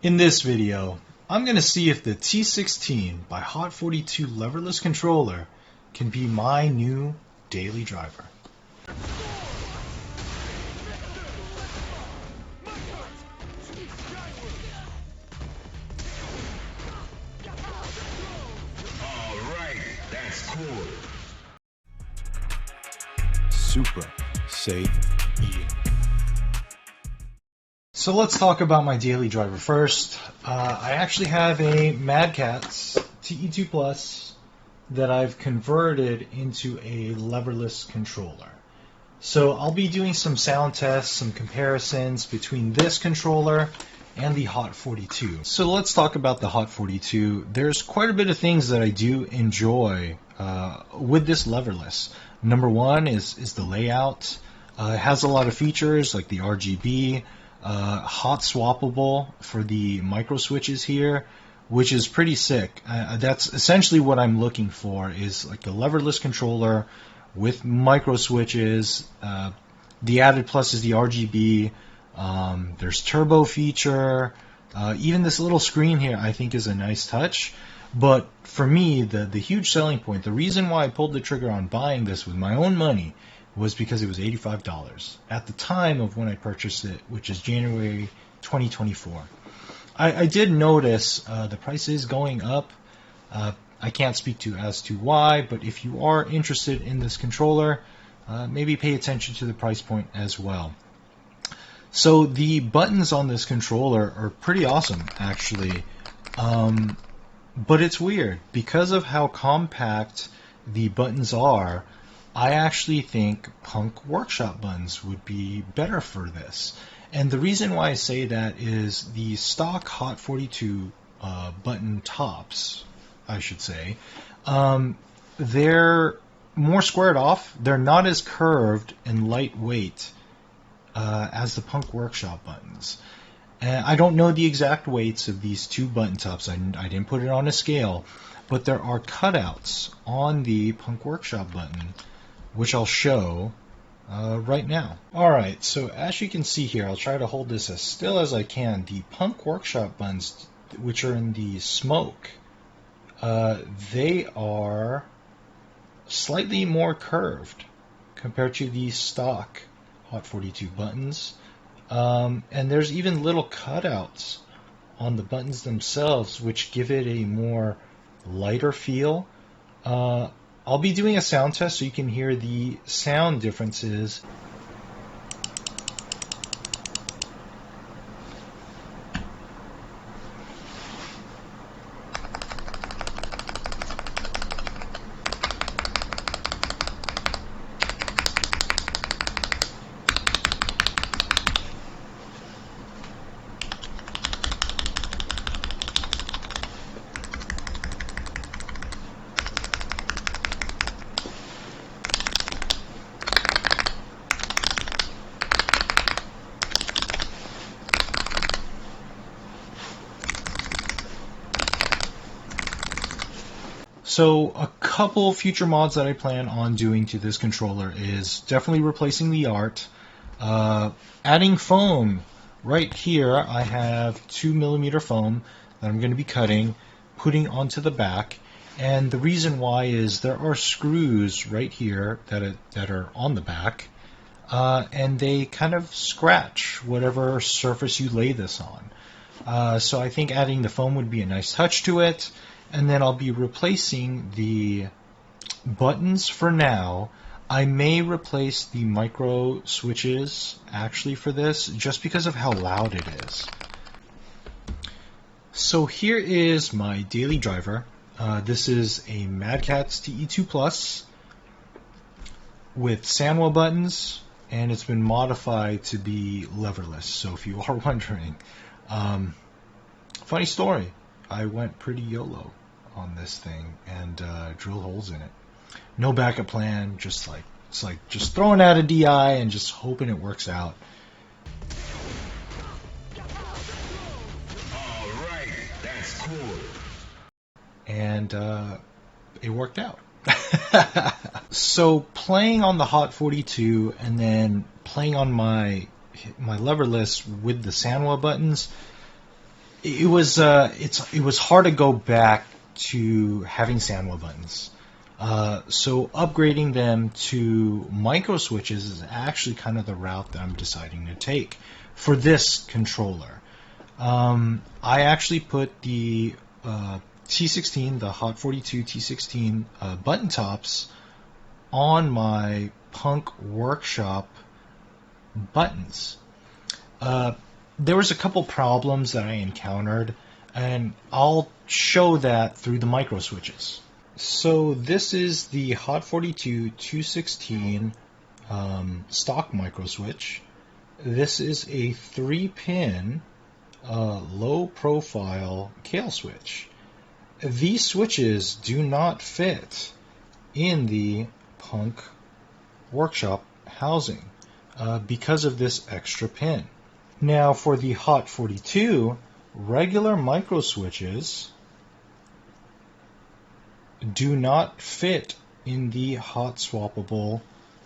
In this video, I'm going to see if the T16 by Haute42 Leverless controller can be my new daily driver. Alright, that's cool. Super safe eating. So let's talk about my daily driver first. I actually have a MadCatz TE2 Plus that I've converted into a leverless controller. So I'll be doing some sound tests, some comparisons between this controller and the Haute42. So let's talk about the Haute42. There's quite a bit of things that I do enjoy with this leverless. Number one is the layout. It has a lot of features like the RGB, hot swappable for the microswitches here, which is pretty sick. That's essentially what I'm looking for, is like the leverless controller with microswitches. The added plus is the RGB. There's turbo feature. Even this little screen here I think is a nice touch. But for me, the huge selling point, the reason why I pulled the trigger on buying this with my own money, was because it was $85 at the time of when I purchased it, which is January 2024. I did notice the price is going up. I can't speak as to why, but if you are interested in this controller, maybe pay attention to the price point as well. So the buttons on this controller are pretty awesome, actually. But it's weird. Because of how compact the buttons are, I actually think Punk Workshop buttons would be better for this. And the reason why I say that is the stock Haute42 button tops, I should say, they're more squared off. They're not as curved and lightweight as the Punk Workshop buttons. And I don't know the exact weights of these two button tops. I didn't put it on a scale, but there are cutouts on the Punk Workshop button, which I'll show right now. Alright, so as you can see here, I'll try to hold this as still as I can. The Punk Workshop buttons, which are in the smoke, they are slightly more curved compared to the stock Haute42 buttons. And there's even little cutouts on the buttons themselves, which give it a more lighter feel. I'll be doing a sound test so you can hear the sound differences. So a couple future mods that I plan on doing to this controller is definitely replacing the art, adding foam. Right here I have 2mm foam that I'm going to be cutting, putting onto the back, and the reason why is there are screws right here that are on the back, and they kind of scratch whatever surface you lay this on. So I think adding the foam would be a nice touch to it. And then I'll be replacing the buttons for now. I may replace the micro switches actually for this, just because of how loud it is. So here is my daily driver. This is a MadCatz TE2 Plus with Sanwa buttons, and it's been modified to be leverless. So if you are wondering, funny story. I went pretty YOLO on this thing and drilled holes in it. No backup plan, just throwing out a DI and just hoping it works out. Alright, that's cool. And it worked out. So playing on the Haute42 and then playing on my leverless with the Sanwa buttons, it was hard to go back to having sandwell buttons. So upgrading them to microswitches is actually kind of the route that I'm deciding to take for this controller. I actually put the T16, the Haute42 T16 button tops on my Punk Workshop buttons. There was a couple problems that I encountered, and I'll show that through the microswitches. So this is the Haute42 T16 stock microswitch. This is a 3-pin low-profile Kailh switch. These switches do not fit in the Punk Workshop housing because of this extra pin. Now for the Haute42, regular microswitches do not fit in the hot swappable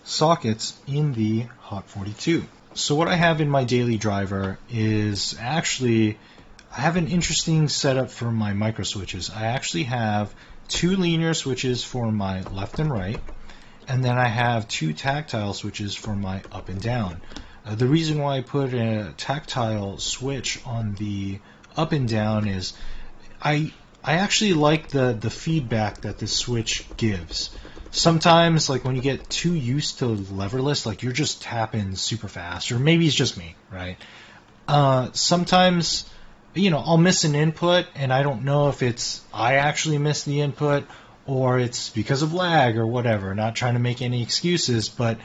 sockets in the Haute42. So what I have in my daily driver is actually, I have an interesting setup for my microswitches. I actually have 2 linear switches for my left and right, and then I have 2 tactile switches for my up and down. The reason why I put a tactile switch on the up and down is I actually like the feedback that this switch gives. Sometimes, like when you get too used to leverless, like you're just tapping super fast, or maybe it's just me, right? Sometimes, I'll miss an input, and I don't know if it's I actually missed the input or it's because of lag or whatever. Not trying to make any excuses, but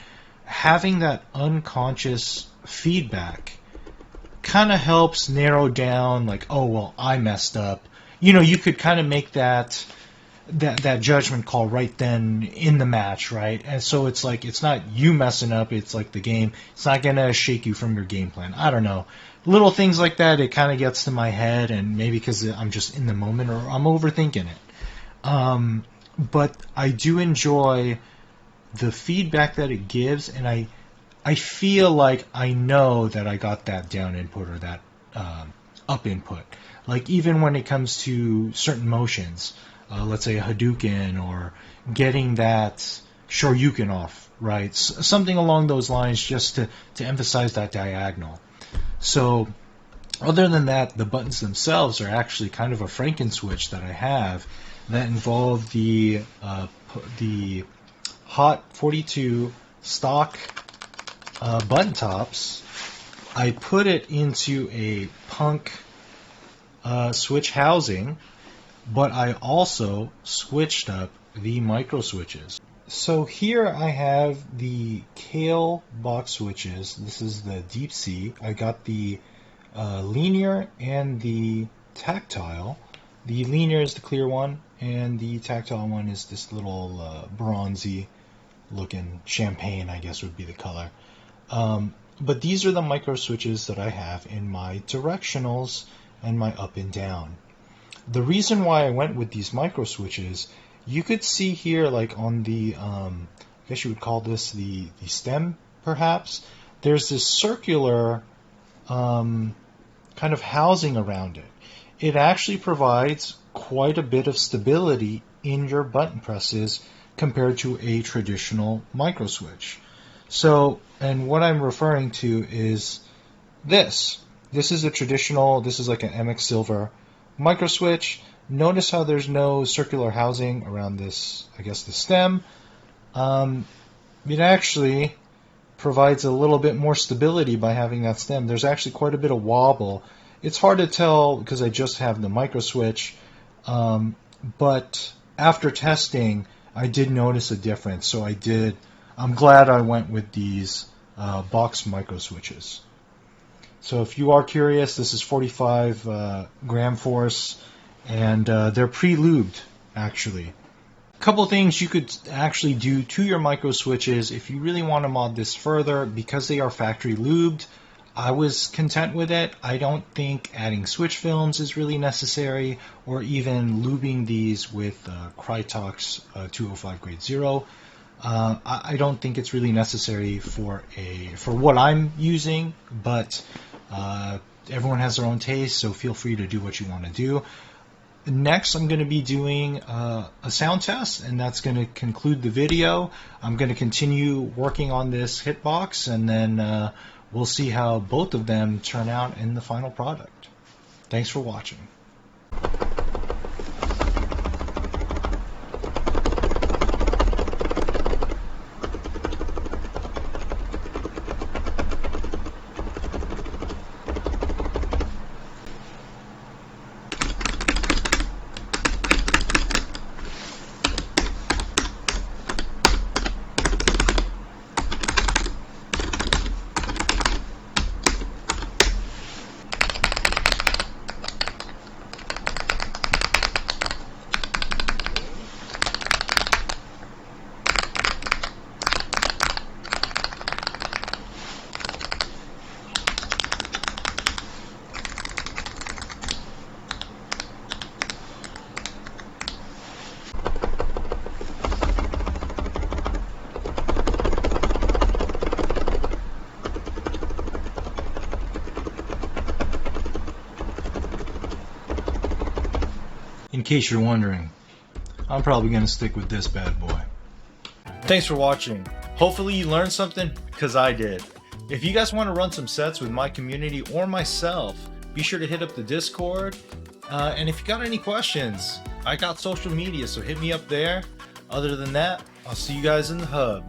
having that unconscious feedback kind of helps narrow down, like, oh, well, I messed up. You could kind of make that judgment call right then in the match, right? And so it's like, it's not you messing up, it's like the game. It's not going to shake you from your game plan. I don't know. Little things like that, it kind of gets to my head, and maybe because I'm just in the moment or I'm overthinking it. But I do enjoy the feedback that it gives, and I feel like I know that I got that down input or that up input. Like even when it comes to certain motions, let's say a Hadouken or getting that Shoryuken off, right? Something along those lines, just to emphasize that diagonal. So other than that, the buttons themselves are actually kind of a Franken-switch that I have that involve the Haute42 stock button tops. I put it into a Punk switch housing, but I also switched up the micro switches. So here I have the Kailh box switches. This is the Deep Sea. I got the linear and the tactile. The linear is the clear one, and the tactile one is this little bronzy looking champagne, I guess would be the color. But these are the micro switches that I have in my directionals and my up and down. The reason why I went with these micro switches, you could see here, like on the, I guess you would call this the stem, perhaps. There's this circular kind of housing around it. It actually provides quite a bit of stability in your button presses compared to a traditional micro switch. So, and what I'm referring to is this. This is a traditional, this is like an MX Silver micro switch. Notice how there's no circular housing around this, I guess, the stem. It actually provides a little bit more stability by having that stem. There's actually quite a bit of wobble. It's hard to tell because I just have the micro switch, but after testing, I did notice a difference. So I'm glad I went with these box micro switches. So if you are curious, this is 45 gram force, and they're pre-lubed, actually. A couple things you could actually do to your micro switches if you really want to mod this further. Because they are factory lubed, I was content with it. I don't think adding switch films is really necessary, or even lubing these with Krytox 205 grade 0. I don't think it's really necessary for what I'm using, but everyone has their own taste, so feel free to do what you want to do. Next, I'm going to be doing a sound test, and that's going to conclude the video. I'm going to continue working on this hitbox, and then we'll see how both of them turn out in the final product. Thanks for watching. In case you're wondering, I'm probably going to stick with this bad boy. Thanks for watching. Hopefully you learned something, because I did. If you guys want to run some sets with my community or myself, be sure to hit up the Discord. And if you got any questions, I got social media, so hit me up there. Other than that, I'll see you guys in the hub.